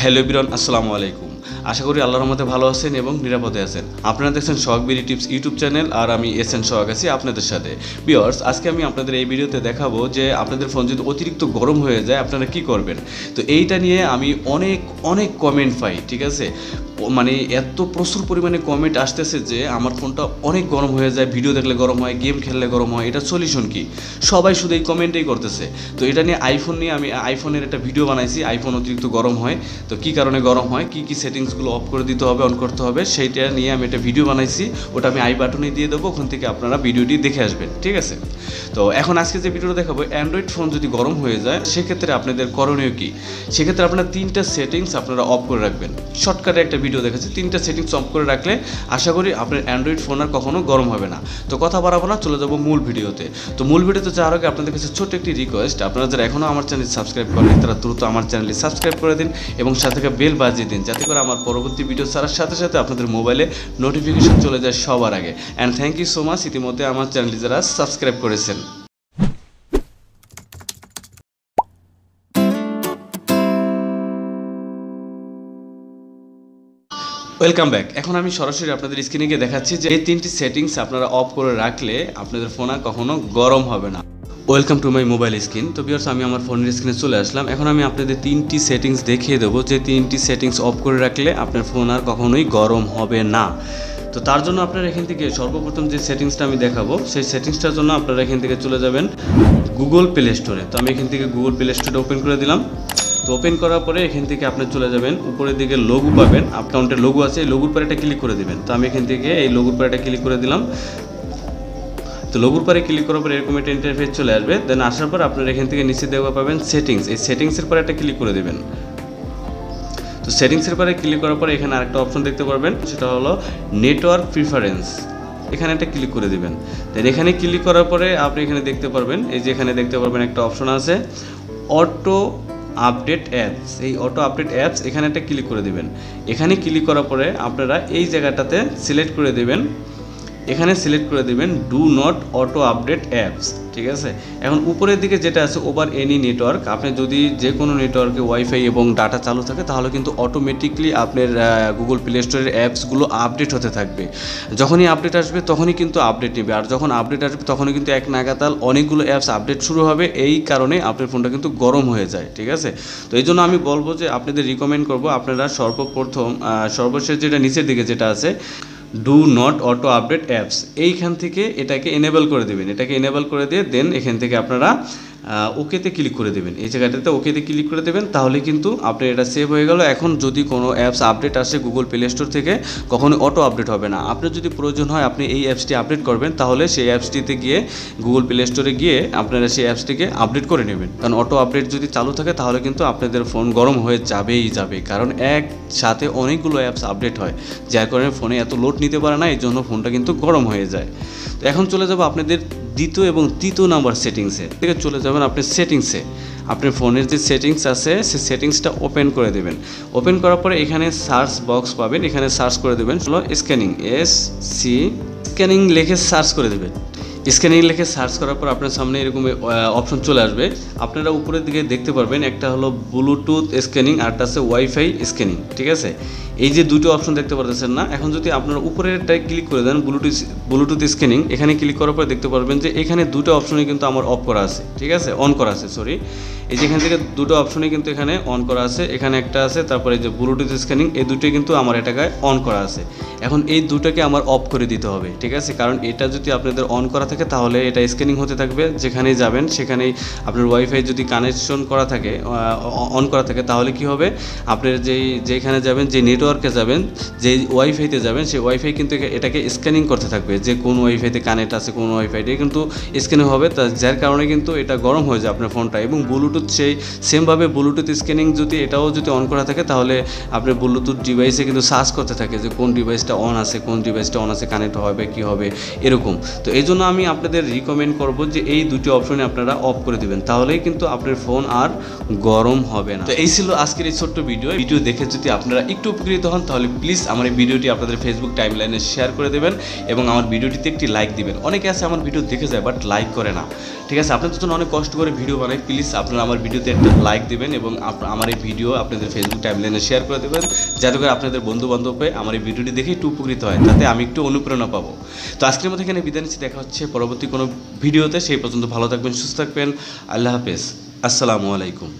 Hello everyone, আসসালামু আলাইকুম। আশা করি আল্লাহর রহমতে ভালো আছেন এবং নিরাপদে আছেন। আপনারা দেখছেন সোহাগ বিডি টিপস ইউটিউব চ্যানেল, আর আমি সোহাগ আছি আপনাদের সাথে। ভিউয়ার্স, আজকে আমি আপনাদের এই ভিডিওতে দেখাবো যে আপনাদের ফোন যদি অতিরিক্ত গরম হয়ে যায় আপনারা কি করবেন। তো এইটা নিয়ে আমি অনেক কমেন্ট পাই, ঠিক আছে। মানে এত প্রচুর পরিমাণে কমেন্ট আসতেছে যে আমার ফোনটা অনেক গরম হয়ে যায়, ভিডিও দেখলে গরম হয়, গেম খেললে গরম হয়, এটা সলিউশন কি? সবাই শুধু এই কমেন্টেই করতেছে। তো এটা নিয়ে আমি আইফোনের একটা ভিডিও বানাইছি, আইফোন অতিরিক্ত গরম হয়, তো কী কারণে গরম হয়, কী সেটিংসগুলো অফ করে দিতে হবে, অন করতে হবে, সেইটা নিয়ে আমি একটা ভিডিও বানাইছি। ওটা আমি আই বাটনে দিয়ে দেবো, ওখান থেকে আপনারা ভিডিওটি দেখে আসবেন, ঠিক আছে। তো এখন আজকে যে ভিডিওটা দেখাবো, অ্যান্ড্রয়েড ফোন যদি গরম হয়ে যায় সেক্ষেত্রে আপনাদের করণীয় কী। সেক্ষেত্রে আপনারা 3টা সেটিংস আপনারা অফ করে রাখবেন। শর্টকাটে একটা ভিডিও দেখাচ্ছি, 3টা সেটিংস অফ করে রাখলে আশা করি আপনার অ্যান্ড্রয়েড ফোন আর কখনো গরম হবে না। তো কথা বাড়াবো না, চলে যাবো মূল ভিডিওতে। তো মূল ভিডিওতে যাওয়ার আগে আপনাদের কাছে ছোট্ট একটি রিকোয়েস্ট, আপনারা যারা এখনও আমার চ্যানেল সাবস্ক্রাইব করেন তারা দ্রুত আমার চ্যানেলটি সাবস্ক্রাইব করে দিন এবং সাথে বেল বাজিয়ে দিন, যাতে করে আমার পরবর্তী ভিডিও ছাড়ার সাথে সাথে আপনাদের মোবাইলে নোটিফিকেশন চলে যায় সবার আগে। And thank you so much ইতিমধ্যে আমার চ্যানেলটি যারা সাবস্ক্রাইব করেছেন। Welcome back. এখন আমি সরাসরি আপনাদের স্ক্রিনে গিয়ে দেখাচ্ছি যে এই 3টি সেটিংস আপনারা অফ করে রাখলে আপনাদের ফোন আর কখনো গরম হবে না। Welcome to my mobile screen. তো ভিউয়ার্স, আমি আমার ফোনের স্ক্রিনে চলে আসলাম। এখন আমি আপনাদের 3টি সেটিংস দেখিয়ে দেবো যে 3টি সেটিংস অফ করে রাখলে আপনার ফোন আর কখনোই গরম হবে না। তো তার জন্য আপনারা এখান থেকে সর্বপ্রথম যে সেটিংসটা আমি দেখাবো, সেই সেটিংসটার জন্য আপনারা এখান থেকে চলে যাবেন গুগল প্লে স্টোরে। তো আমি এখান থেকে গুগল প্লে স্টোরে ওপেন করে দিলাম। তো ওপেন করার পরে এখান থেকে আপনি চলে যাবেন, উপরের দিকে লোগো পাবেন, অ্যাকাউন্টের লোগো আছে, এই লোগোর পরে একটা ক্লিক করে দেবেন। তো আমি এখান থেকে এই লোগোর পরে একটা ক্লিক করে দিলাম। তো লোগোর পরে ক্লিক করার পরে এরকম একটা ইন্টারফেস চলে আসবে। দেন আসার পর আপনারা এখান থেকে নিচে দেখতে পাবেন সেটিংস, এই সেটিংসের পরে একটা ক্লিক করে দেবেন। তো সেটিংসের পরে ক্লিক করার পরে এখানে আরেকটা অপশন দেখতে পারবেন, সেটা হলো নেটওয়ার্ক প্রিফারেন্স। এখানে একটা ক্লিক করে দেবেন। দেন এখানে ক্লিক করার পরে আপনি এখানে দেখতে পারবেন, এই যে এখানে দেখতে পারবেন একটা অপশন আছে অটো আপডেট অ্যাপস। এই অটো আপডেট অ্যাপস এখানে একটা ক্লিক করে দেবেন। এখানে ক্লিক করার পরে আপনারা এই জায়গাটাতে সিলেক্ট করে দেবেন, এখানে সিলেক্ট করে দেবেন do not auto update apps, ঠিক আছে। এখন উপরের দিকে যেটা আছে ওভার এনি নেটওয়ার্ক, আপনি যদি যে কোনো নেটওয়ার্কে ওয়াইফাই এবং ডাটা চালু থাকে তাহলে কিন্তু অটোমেটিকলি আপনার গুগল প্লে স্টোরের অ্যাপসগুলো আপডেট হতে থাকবে। যখনই আপডেট আসবে তখনই কিন্তু আপডেট নেবে, আর যখন আপডেট আসবে তখনই কিন্তু এক নাগাতাল অনেকগুলো অ্যাপস আপডেট শুরু হবে। এই কারণে আপনার ফোনটা কিন্তু গরম হয়ে যায়, ঠিক আছে। তো এই জন্য আমি বলবো যে আপনাদের রিকমেন্ড করবো আপনারা সর্বশেষ যেটা নিচের দিকে যেটা আছে do not auto update apps, এইখান থেকে এটাকে এনেবল করে দেবেন। এটাকে এনেবল করে দিয়ে দেন এখান থেকে আপনারা ওকেতে ক্লিক করে দেবেন। এই জায়গাটাতে ওকেতে ক্লিক করে দেবেন, তাহলে কিন্তু আপনার এটা সেভ হয়ে গেল। এখন যদি কোনো অ্যাপস আপডেট আসে গুগল প্লে স্টোর থেকে কখনো অটো আপডেট হবে না। আপনার যদি প্রয়োজন হয় আপনি এই অ্যাপসটি আপডেট করবেন, তাহলে সেই অ্যাপসটিতে গিয়ে গুগল প্লে স্টোরে গিয়ে আপনারা সেই অ্যাপসটিকে আপডেট করে নেবেন। কারণ অটো আপডেট যদি চালু থাকে তাহলে কিন্তু আপনাদের ফোন গরম হয়ে যাবে, কারণ একসাথে অনেকগুলো অ্যাপস আপডেট হয়, যার কারণে ফোনে এত লোড নিতে পারে না, এই জন্য ফোনটা কিন্তু গরম হয়ে যায়। তো এখন চলে যাব আপনাদের দ্বিতীয় এবং তৃতীয় নাম্বার সেটিংসে। থেকে চলে যাবেন আপনি সেটিংসে। আপনার ফোনের যে সেটিংস আছে সেই সেটিংসটা ওপেন করে দেবেন। ওপেন করার পরে এখানে সার্চ বক্স পাবেন, এখানে সার্চ করে দেবেন হলো স্ক্যানিং, স্ক্যানিং লিখে সার্চ করে দেবেন। স্ক্যানিং লিখে সার্চ করার পর আপনার সামনে এরকম অপশন চলে আসবে। আপনারা উপরের দিকে দেখতে পারবেন একটা হলো ব্লুটুথ স্ক্যানিং, আরটা আছে ওয়াইফাই স্ক্যানিং, ঠিক আছে। এই যে দুটো অপশন দেখতে পাচ্ছেন না, এখন যদি আপনারা উপরেরটায় ক্লিক করে দেন ব্লুটুথ স্ক্যানিং, এখানে ক্লিক করার পর দেখতে পারবেন যে এখানে দুটো অপশনই কিন্তু আমার অফ করা আছে, ঠিক আছে, অন করা আছে, সরি। এই যে এখান থেকে দুটো অপশনই কিন্তু এখানে অন করা আছে, এখানে একটা আছে, তারপরে যে ব্লুটুথ স্ক্যানিং, এই দুটোই কিন্তু আমার এটাকে অন করা আছে। এখন এই দুটোকে আমার অফ করে দিতে হবে, ঠিক আছে, কারণ এটা যদি আপনাদের অন করা থাকে তাহলে এটা স্ক্যানিং হতে থাকবে। যেখানেই যাবেন সেখানেই আপনার ওয়াইফাই যদি কানেকশন করা থাকে, অন করা থাকে, তাহলে কি হবে, আপনার যেখানে যাবেন, যে নেটওয়ার্কে যাবেন, যে ওয়াইফাইতে যাবেন, সেই ওয়াইফাই কিন্তু এটাকে স্ক্যানিং করতে থাকবে, যে কোন ওয়াইফাইতে কানেক্ট আছে, কোন ওয়াইফাইতে কিন্তু স্ক্যানিং হবে, যার কারণে কিন্তু এটা গরম হয়ে যায় আপনার ফোনটা। এবং ব্লুটুথ সেই সেমভাবে ব্লুটুথ স্ক্যানিং যদি অন করা থাকে তাহলে আপনার ব্লুটুথ ডিভাইসে কিন্তু সার্চ করতে থাকে যে কোন ডিভাইসটা অন আছে, কানেক্ট হবে, কি হবে, এরকম। তো এই জন্য আমি আপনাদের রিকমেন্ড করব যে এই দুটি অপশনে আপনারা অফ করে দিবেন, তাহলেই কিন্তু আপনার ফোন আর গরম হবে না। তো এই ছিল আজকের এই ছোট্ট ভিডিও দেখে যদি আপনারা একটু উপকৃত উপকৃত হন তাহলে প্লিজ আমার এই ভিডিওটি আপনাদের ফেসবুক টাইমলাইনে শেয়ার করে দেবেন এবং আমার ভিডিওটিতে একটি লাইক দিবেন। অনেকে আছে আমার ভিডিও দেখে যায় বাট লাইক করে না, ঠিক আছে? আপনাদের জন্য অনেক কষ্ট করে ভিডিও বানাই, প্লিজ আপনারা আমার ভিডিওতে একটা লাইক দিবেন এবং আমার এই ভিডিও আপনাদের ফেসবুক টাইমলাইনে শেয়ার করে দেবেন, যাতে করে আপনাদের বন্ধু বান্ধব আমার এই ভিডিওটি দেখে একটু উপকৃত হয়, তাতে আমি একটু অনুপ্রেরণা পাবো। তো আজকের মতো এখানে বিদায় নিচ্ছি, দেখা হচ্ছে পরবর্তী কোনো ভিডিওতে। সেই পর্যন্ত ভালো থাকবেন, সুস্থ থাকবেন, আল্লাহ হাফেজ, আসসালামু আলাইকুম।